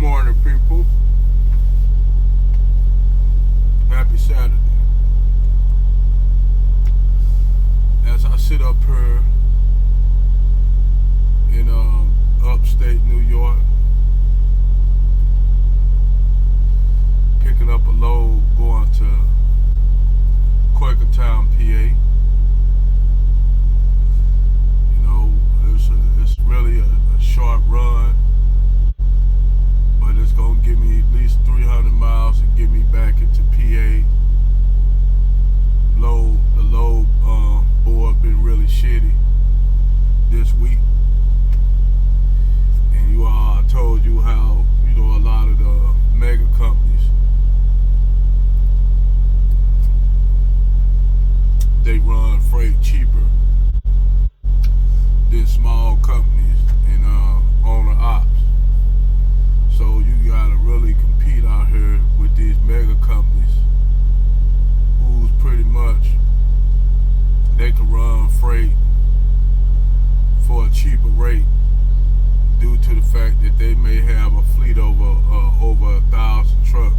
morning, people. Happy Saturday. As I sit up here in upstate New York, picking up a load going to Quakertown, PA. You know, it's really a short run, but it's gonna give me at least 300 miles and get me back into PA. The load board been really shitty this week, and I told you how a lot of the mega companies, they run freight cheaper than small companies and owner ops. So you gotta really compete out here with these mega companies who's pretty much, they can run freight for a cheaper rate due to the fact that they may have a fleet over 1,000 trucks,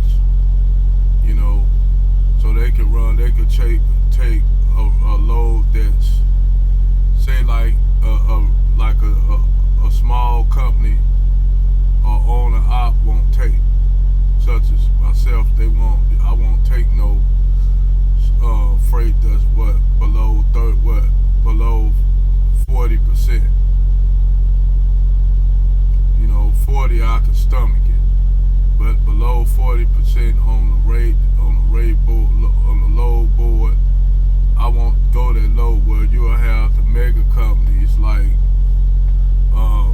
so they could take a load that's, say, like a small company or owner op won't take, such as myself. I won't take no freight that's below 40%. 40 I can stomach it, but below 40% on the load board, I won't go that low. Where you'll have the mega companies like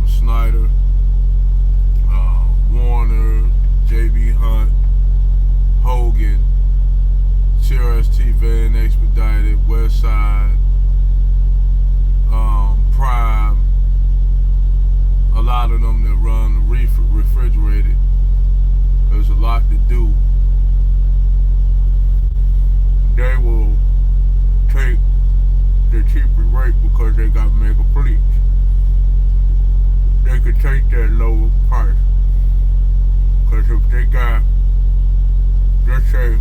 Snyder, Warner, JB Hunt, Hogan, CRST Van Expedited, Westside, Prime, a lot of them that run the refrigerated. There's a lot to do. They will take the cheaper rate because they got mega fleets. They could take that lower price. Because if they got, let's say,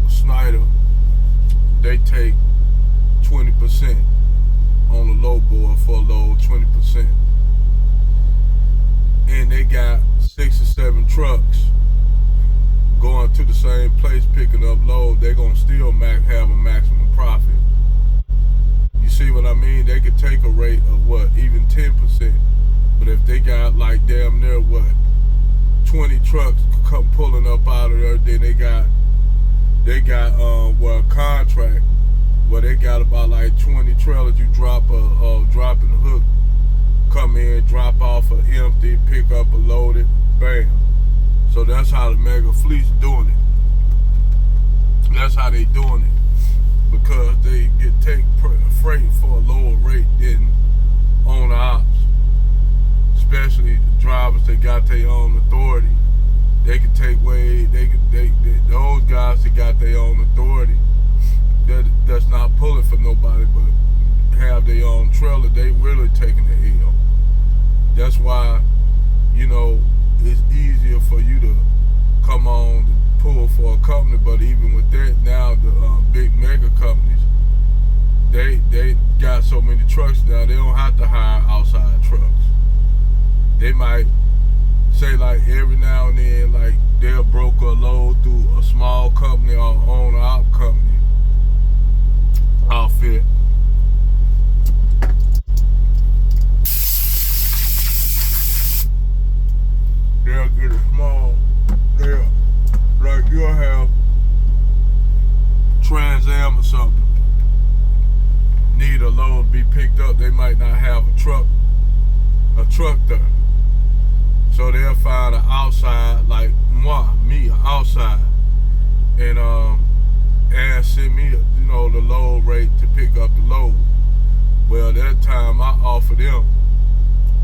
Snyder, they take 20% on the low board for a load, 20%. And they got 6 or 7 trucks going to the same place picking up load. They're going to still have a maximum profit. You see what I mean? They could take a rate of even 10%. But if they got like damn near 20 trucks come pulling up out of there, then they got a contract where they got about like 20 trailers. You drop dropping the hook, come in, drop off an empty, pick up a loaded, bam. So that's how the mega fleet's doing it. That's how they doing it, because they take freight for a lower rate than owner ops, especially drivers that got their own authority. They can take those guys that got their own authority, that's not pulling for nobody but have their own trailer, they really taking the L. That's why, it's easier for you to come on and pull for a company. But even with that, now the big mega companies, they got so many trucks now, they don't have to hire outside trucks. They might say, like, every now and then, like, they'll broker a load through a small company or owner op company outfit. They'll get a small, like, you'll have Trans Am or something, need a load to be picked up. They might not have a truck there. So they'll find an outside, like me, outside, and send me, the load rate to pick up the load. Well, that time I offer them,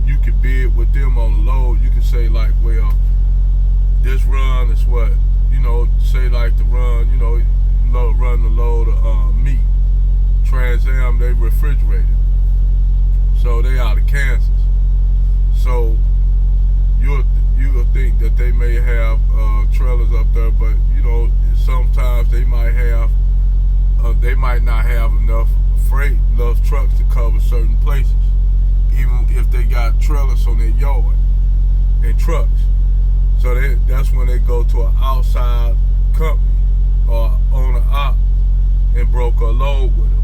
you can bid with them on the load. You can say, like, well, this run is what, say like the run, run the load of meat. Trans Am, they refrigerated. So they out of Kansas. So you they might not have enough freight, enough trucks to cover certain places, even if they got trailers on their yard and trucks. So that's when they go to an outside company or owner-op and broker a load with them.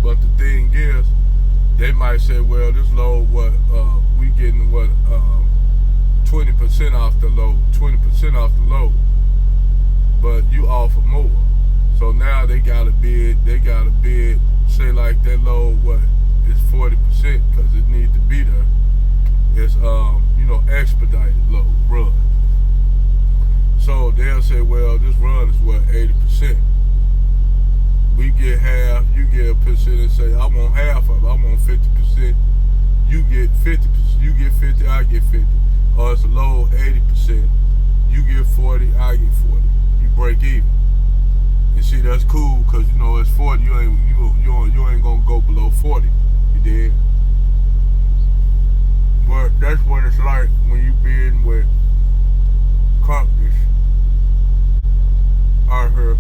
But the thing is, they might say, well, this load, we getting 20% off the load, 20% off the load, but you offer more. So now they got to bid, say like that load, is 40% because it needs to be there. It's, expedited load, run. So they'll say, well, this run is 80%. We get half, you get a percent, and say, I want half of it, I want 50%. You get 50%, you get 50, I get 50. Or it's a low 80%. You get 40, I get 40. You break even. And see, that's cool because it's 40. You ain't gonna go below 40. You did. But that's what it's like when you bidding with companies out here.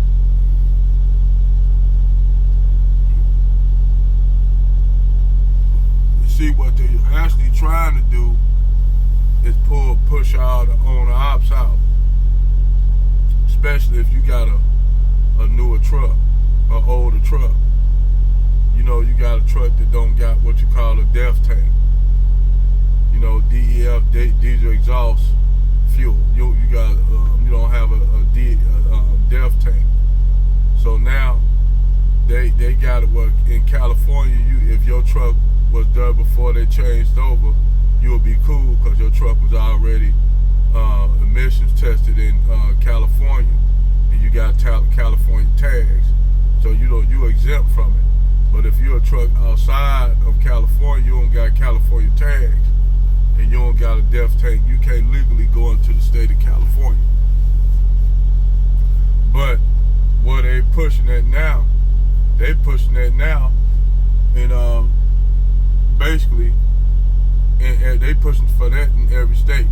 See, what they're actually trying to do is push all the owner-ops out. Especially if you got a newer truck, an older truck. You got a truck that don't got what you call a DEF tank. DEF, diesel exhaust fuel. You don't have a DEF tank. So now they got it work in California. If your truck was done before they changed over, you'll be cool because your truck was already emissions tested in California, and you got California tags, so you exempt from it. But if you're a truck outside of California, you don't got California tags, and you don't got a DEF tank, you can't legally go into the state of California. But what they pushing that now, and basically, and they pushing for that in every state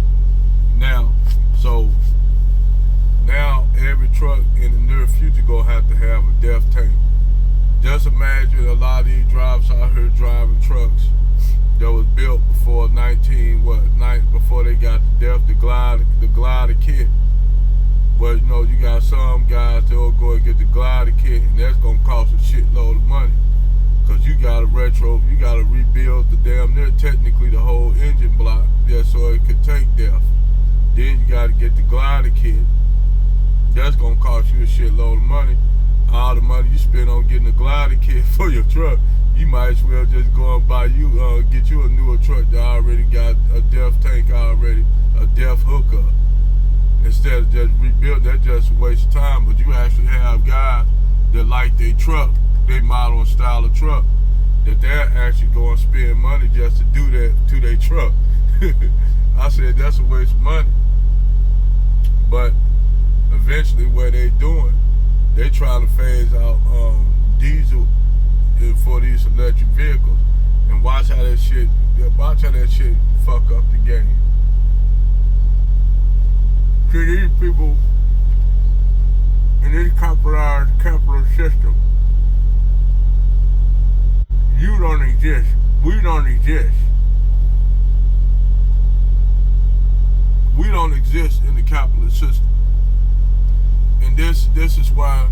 now. So now every truck in the near future gonna have to have a DEF tank. Just imagine a lot of these drivers out here driving trucks that was built before before they got the glider kit. But you got some guys that'll go and get the glider kit, and that's gonna cost a shitload of money. Cause you gotta rebuild the damn near technically the whole engine block just so it could take DEF. Then you gotta get the glider kit. That's gonna cost you a shitload of money. All the money you spend on getting a glider kit for your truck, you might as well just go and get you a newer truck that already got a DEF tank already, a DEF hookup. Instead of just rebuild, that's just a waste of time. But you actually have guys that like their truck, they model and style of truck, that they're actually going to spend money just to do that to their truck. I said that's a waste of money. But eventually what they doing, they trying to phase out diesel for these electric vehicles. And watch how that shit fuck up the game. See, these people in this capitalist system, you don't exist. We don't exist. We don't exist in the capitalist system. And this is why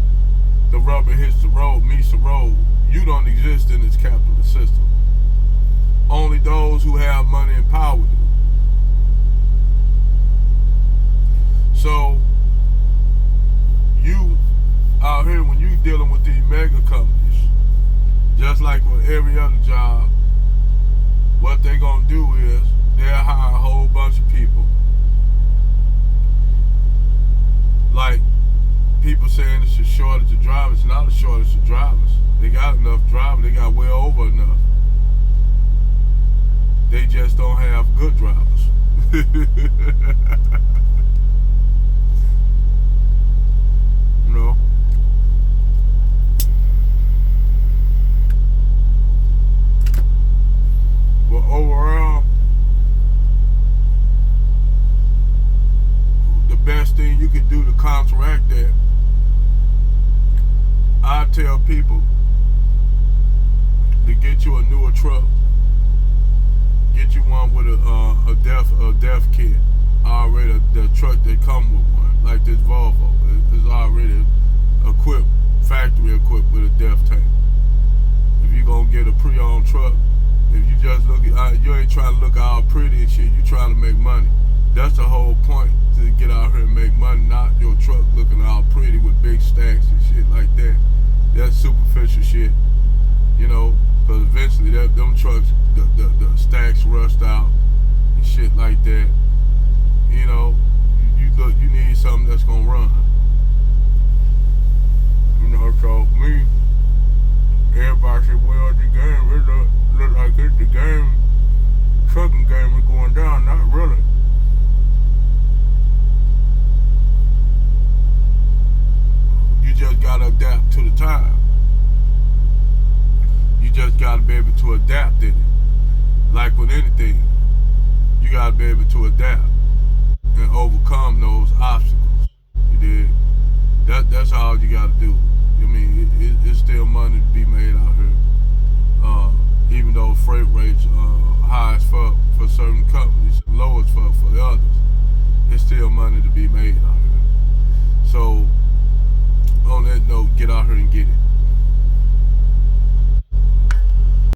the rubber hits the road, meets the road. You don't exist in this capitalist system. Only those who have money and power do. So, you out here, when you dealing with these mega companies, just like with every other job, what they gonna do is they'll hire a whole bunch of people. Like people saying it's a shortage of drivers. It's not a shortage of drivers. They got enough drivers. They got well over enough. They just don't have good drivers. You know? But overall, the best thing you could do to counteract that, I tell people to get you a newer truck. Get you one with a DEF kit. Already the truck that come with one, like this Volvo, is already equipped, factory equipped with a DEF tank. If you gonna get a pre-owned truck, if you just look at, you ain't trying to look all pretty and shit. You trying to make money. That's the whole point, to get out here and make money, not your truck looking all pretty with big stacks and shit like that. That's superficial shit, you know. Because eventually, them trucks, the stacks rust out and shit like that. You know, you need something that's gonna run. You know, so me, everybody said, well, the game, it look like the game, trucking game is going down. Not really. You just gotta adapt to the time. You just gotta be able to adapt in it. Like with anything, you gotta be able to adapt and overcome those obstacles. You dig? That's all you gotta do. I mean, it's still money to be made out here. Even though freight rates high as fuck for certain companies, low as